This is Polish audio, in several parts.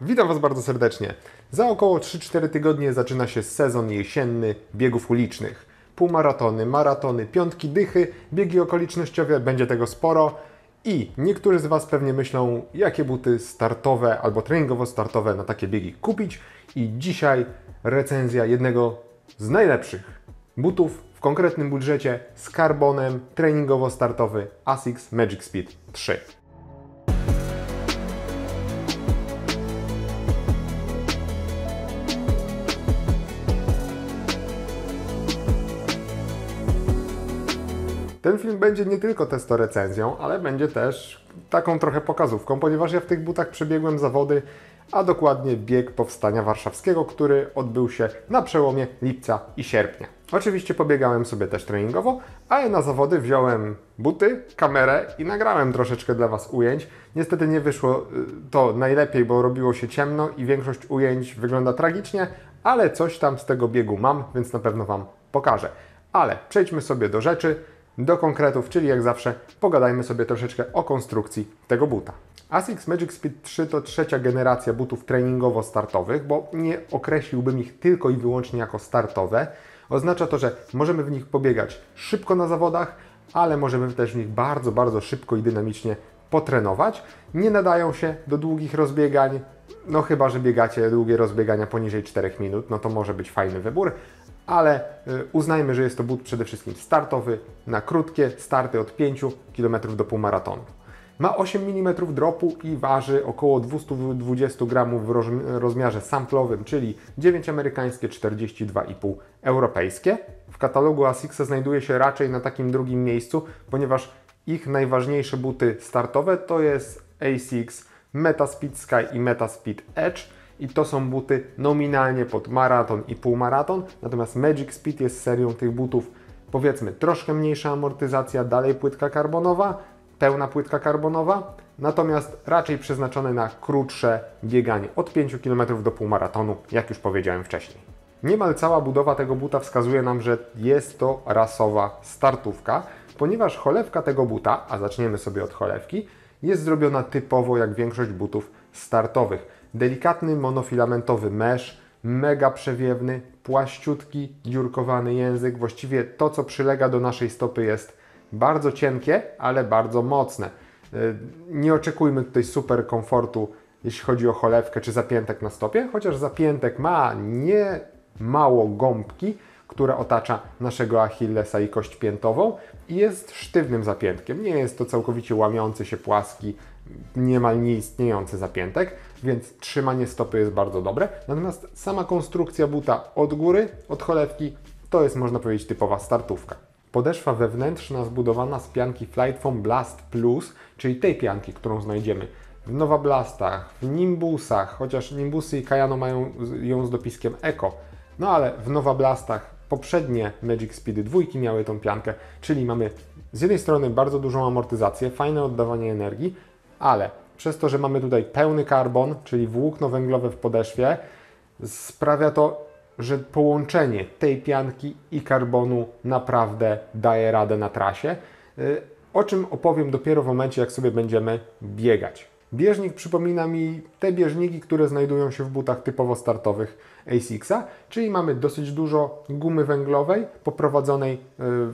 Witam Was bardzo serdecznie. Za około 3-4 tygodnie zaczyna się sezon jesienny biegów ulicznych. Półmaratony, maratony, piątki, dychy, biegi okolicznościowe, będzie tego sporo. I niektórzy z Was pewnie myślą, jakie buty startowe albo treningowo-startowe na takie biegi kupić. I dzisiaj recenzja jednego z najlepszych butów w konkretnym budżecie z karbonem treningowo-startowy ASICS Magic Speed 3. Ten film będzie nie tylko testorecenzją, ale będzie też taką trochę pokazówką, ponieważ ja w tych butach przebiegłem zawody, a dokładnie bieg Powstania Warszawskiego, który odbył się na przełomie lipca i sierpnia. Oczywiście pobiegałem sobie też treningowo, ale na zawody wziąłem buty, kamerę i nagrałem troszeczkę dla Was ujęć. Niestety nie wyszło to najlepiej, bo robiło się ciemno i większość ujęć wygląda tragicznie, ale coś tam z tego biegu mam, więc na pewno Wam pokażę. Ale przejdźmy sobie do rzeczy. Do konkretów, czyli jak zawsze pogadajmy sobie troszeczkę o konstrukcji tego buta. ASICS Magic Speed 3 to trzecia generacja butów treningowo-startowych, bo nie określiłbym ich tylko i wyłącznie jako startowe. Oznacza to, że możemy w nich pobiegać szybko na zawodach, ale możemy też w nich bardzo, bardzo szybko i dynamicznie potrenować. Nie nadają się do długich rozbiegań, no chyba że biegacie długie rozbiegania poniżej 4 minut, no to może być fajny wybór. Ale uznajmy, że jest to but przede wszystkim startowy, na krótkie starty od 5 km do półmaratonu. Ma 8 mm dropu i waży około 220 g w rozmiarze samplowym, czyli 9 amerykańskie, 42,5 europejskie. W katalogu ASICSa znajduje się raczej na takim drugim miejscu, ponieważ ich najważniejsze buty startowe to jest ASICS Metaspeed Sky i Metaspeed Edge. I to są buty nominalnie pod maraton i półmaraton, natomiast Magic Speed jest serią tych butów, powiedzmy, troszkę mniejsza amortyzacja, dalej płytka karbonowa, pełna płytka karbonowa, natomiast raczej przeznaczone na krótsze bieganie od 5 km do półmaratonu, jak już powiedziałem wcześniej. Niemal cała budowa tego buta wskazuje nam, że jest to rasowa startówka, ponieważ cholewka tego buta, a zaczniemy sobie od cholewki, jest zrobiona typowo jak większość butów startowych. Delikatny monofilamentowy mesh, mega przewiewny, płaściutki, dziurkowany język. Właściwie to, co przylega do naszej stopy, jest bardzo cienkie, ale bardzo mocne. Nie oczekujmy tutaj super komfortu, jeśli chodzi o cholewkę czy zapiętek na stopie, chociaż zapiętek ma nie mało gąbki, która otacza naszego Achillesa i kość piętową i jest sztywnym zapiętkiem. Nie jest to całkowicie łamiący się, płaski, niemal nieistniejący zapiętek, więc trzymanie stopy jest bardzo dobre. Natomiast sama konstrukcja buta od góry, od cholewki, to jest, można powiedzieć, typowa startówka. Podeszwa wewnętrzna zbudowana z pianki Flight Foam Blast Plus, czyli tej pianki, którą znajdziemy w Nova Blastach, w Nimbusach, chociaż Nimbusy i Kayano mają ją z dopiskiem Eco. No ale w Nova Blastach poprzednie Magic Speedy 2 miały tą piankę, czyli mamy z jednej strony bardzo dużą amortyzację, fajne oddawanie energii, ale przez to, że mamy tutaj pełny karbon, czyli włókno węglowe w podeszwie, sprawia to, że połączenie tej pianki i karbonu naprawdę daje radę na trasie, o czym opowiem dopiero w momencie, jak sobie będziemy biegać. Bieżnik przypomina mi te bieżniki, które znajdują się w butach typowo startowych ASICSa, czyli mamy dosyć dużo gumy węglowej, poprowadzonej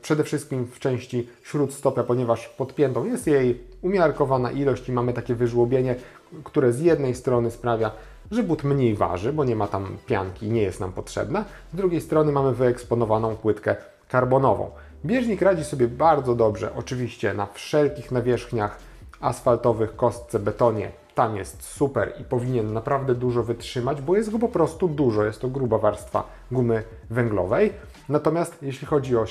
przede wszystkim w części śródstopia, ponieważ pod piętą jest jej umiarkowana ilość i mamy takie wyżłobienie, które z jednej strony sprawia, że but mniej waży, bo nie ma tam pianki i nie jest nam potrzebna, z drugiej strony mamy wyeksponowaną płytkę karbonową. Bieżnik radzi sobie bardzo dobrze, oczywiście na wszelkich nawierzchniach asfaltowych, kostce, betonie. Tam jest super i powinien naprawdę dużo wytrzymać, bo jest go po prostu dużo. Jest to gruba warstwa gumy węglowej. Natomiast jeśli chodzi o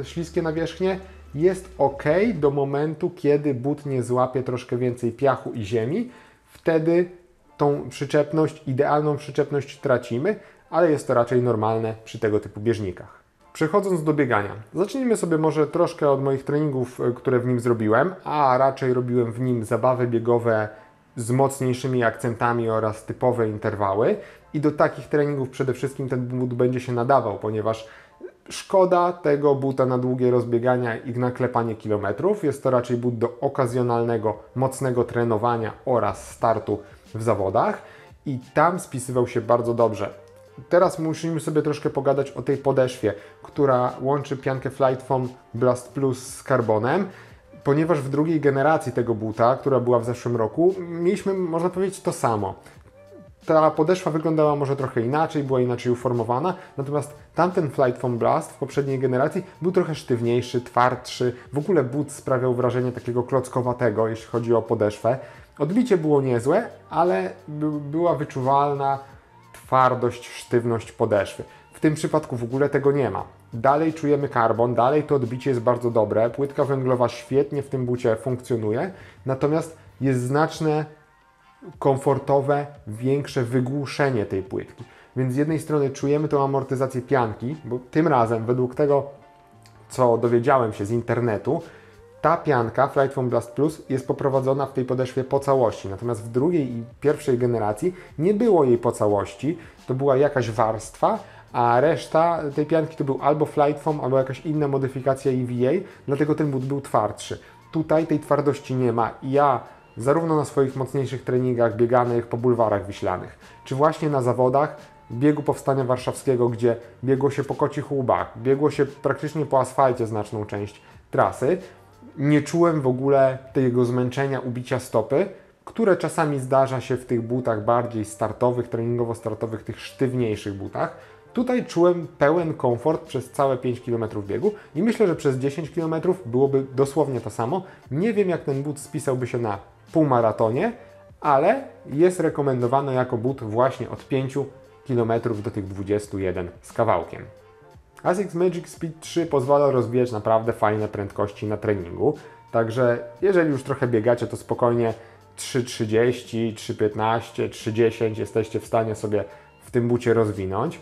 śliskie nawierzchnie, jest ok do momentu, kiedy but nie złapie troszkę więcej piachu i ziemi. Wtedy tą przyczepność, idealną przyczepność tracimy, ale jest to raczej normalne przy tego typu bieżnikach. Przechodząc do biegania, zacznijmy sobie może troszkę od moich treningów, które w nim zrobiłem, a raczej robiłem w nim zabawy biegowe z mocniejszymi akcentami oraz typowe interwały i do takich treningów przede wszystkim ten but będzie się nadawał, ponieważ szkoda tego buta na długie rozbiegania i na klepanie kilometrów. Jest to raczej but do okazjonalnego, mocnego trenowania oraz startu w zawodach i tam spisywał się bardzo dobrze. Teraz musimy sobie troszkę pogadać o tej podeszwie, która łączy piankę Flightfoam Blast Plus z karbonem, ponieważ w drugiej generacji tego buta, która była w zeszłym roku, mieliśmy, można powiedzieć, to samo. Ta podeszwa wyglądała może trochę inaczej, była inaczej uformowana, natomiast tamten Flightfoam Blast w poprzedniej generacji był trochę sztywniejszy, twardszy, w ogóle but sprawiał wrażenie takiego klockowatego, jeśli chodzi o podeszwę. Odbicie było niezłe, ale była wyczuwalna twardość, sztywność podeszwy. W tym przypadku w ogóle tego nie ma. Dalej czujemy karbon, dalej to odbicie jest bardzo dobre, płytka węglowa świetnie w tym bucie funkcjonuje, natomiast jest znaczne, komfortowe, większe wygłuszenie tej płytki. Więc z jednej strony czujemy tą amortyzację pianki, bo tym razem według tego, co dowiedziałem się z internetu, ta pianka Flightfoam Blast Plus jest poprowadzona w tej podeszwie po całości, natomiast w drugiej i pierwszej generacji nie było jej po całości, to była jakaś warstwa, a reszta tej pianki to był albo Flightfoam, albo jakaś inna modyfikacja EVA, dlatego ten but był twardszy. Tutaj tej twardości nie ma i ja zarówno na swoich mocniejszych treningach bieganych po bulwarach wiślanych, czy właśnie na zawodach biegu Powstania Warszawskiego, gdzie biegło się po kocich łbach, biegło się praktycznie po asfalcie znaczną część trasy, nie czułem w ogóle tego zmęczenia, ubicia stopy, które czasami zdarza się w tych butach bardziej startowych, treningowo-startowych, tych sztywniejszych butach. Tutaj czułem pełen komfort przez całe 5 km biegu i myślę, że przez 10 km byłoby dosłownie to samo. Nie wiem, jak ten but spisałby się na półmaratonie, ale jest rekomendowany jako but właśnie od 5 km do tych 21 z kawałkiem. ASICS Magic Speed 3 pozwala rozwijać naprawdę fajne prędkości na treningu, także jeżeli już trochę biegacie, to spokojnie 3,30, 3,15, 3,10 jesteście w stanie sobie w tym bucie rozwinąć.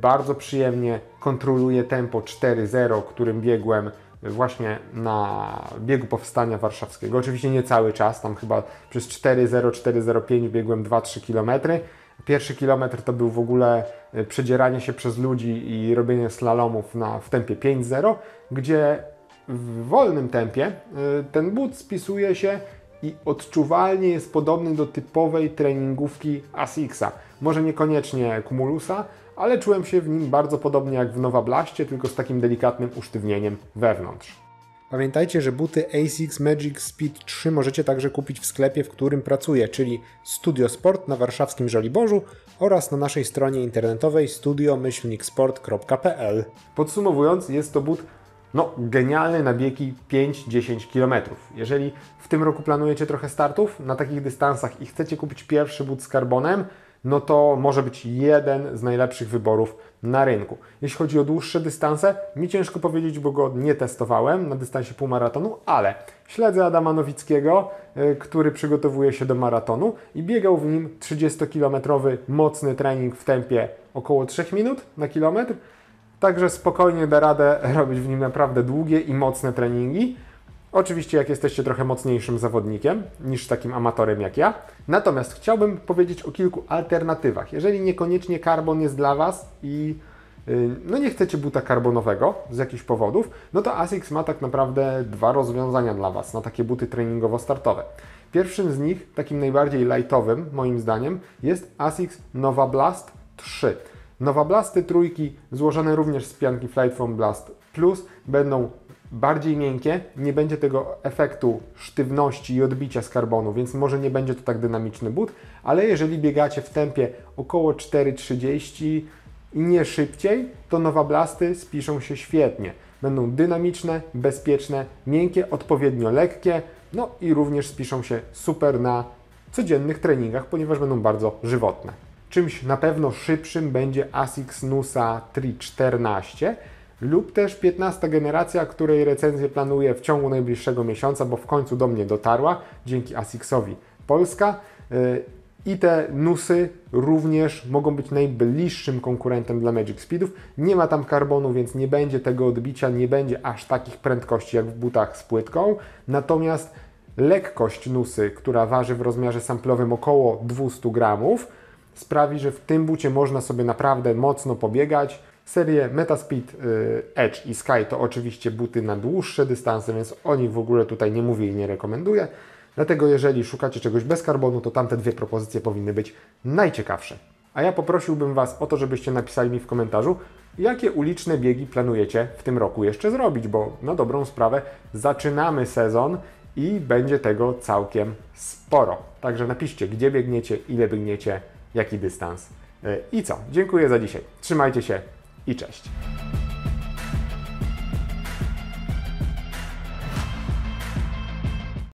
Bardzo przyjemnie kontroluje tempo 4.0, którym biegłem właśnie na biegu Powstania Warszawskiego. Oczywiście nie cały czas, tam chyba przez 4.0, 4.05 biegłem 2-3 km. Pierwszy kilometr to był w ogóle przedzieranie się przez ludzi i robienie slalomów w tempie 5.0, gdzie w wolnym tempie ten but spisuje się i odczuwalnie jest podobny do typowej treningówki ASICS-a. Może niekoniecznie Cumulusa, ale czułem się w nim bardzo podobnie jak w Nova Blastie, tylko z takim delikatnym usztywnieniem wewnątrz. Pamiętajcie, że buty ASICS Magic Speed 3 możecie także kupić w sklepie, w którym pracuję, czyli Studio Sport na warszawskim Żoliborzu oraz na naszej stronie internetowej studio-sport.pl. Podsumowując, jest to but genialny na biegi 5-10 km. Jeżeli w tym roku planujecie trochę startów na takich dystansach i chcecie kupić pierwszy but z karbonem, no to może być jeden z najlepszych wyborów na rynku. Jeśli chodzi o dłuższe dystanse, mi ciężko powiedzieć, bo go nie testowałem na dystansie półmaratonu, ale śledzę Adama Nowickiego, który przygotowuje się do maratonu i biegał w nim 30-kilometrowy mocny trening w tempie około 3 minut na kilometr. Także spokojnie da radę robić w nim naprawdę długie i mocne treningi. Oczywiście jak jesteście trochę mocniejszym zawodnikiem niż takim amatorem jak ja. Natomiast chciałbym powiedzieć o kilku alternatywach. Jeżeli niekoniecznie karbon jest dla Was i nie chcecie buta karbonowego z jakichś powodów, no to ASICS ma tak naprawdę dwa rozwiązania dla Was na takie buty treningowo-startowe. Pierwszym z nich, takim najbardziej lightowym moim zdaniem, jest ASICS Nova Blast 3. Nova Blasty trójki złożone również z pianki Flightfoam Blast Plus będą bardziej miękkie, nie będzie tego efektu sztywności i odbicia z karbonu, więc może nie będzie to tak dynamiczny but, ale jeżeli biegacie w tempie około 4,30 i nie szybciej, to Nova Blasty spiszą się świetnie. Będą dynamiczne, bezpieczne, miękkie, odpowiednio lekkie, no i również spiszą się super na codziennych treningach, ponieważ będą bardzo żywotne. Czymś na pewno szybszym będzie ASICS Nusa Tri 14 lub też 15 generacja, której recenzję planuję w ciągu najbliższego miesiąca, bo w końcu do mnie dotarła dzięki ASICS-owi Polska. I te Nusy również mogą być najbliższym konkurentem dla Magic Speedów. Nie ma tam karbonu, więc nie będzie tego odbicia, nie będzie aż takich prędkości jak w butach z płytką. Natomiast lekkość Nusy, która waży w rozmiarze samplowym około 200 gramów, sprawi, że w tym bucie można sobie naprawdę mocno pobiegać. Serie Metaspeed, Edge i Sky to oczywiście buty na dłuższe dystanse, więc o nich w ogóle tutaj nie mówię i nie rekomenduję. Dlatego jeżeli szukacie czegoś bez karbonu, to tamte dwie propozycje powinny być najciekawsze. A ja poprosiłbym Was o to, żebyście napisali mi w komentarzu, jakie uliczne biegi planujecie w tym roku jeszcze zrobić, bo na dobrą sprawę zaczynamy sezon i będzie tego całkiem sporo. Także napiszcie, gdzie biegniecie, ile biegniecie, jaki dystans. I co? Dziękuję za dzisiaj. Trzymajcie się i cześć.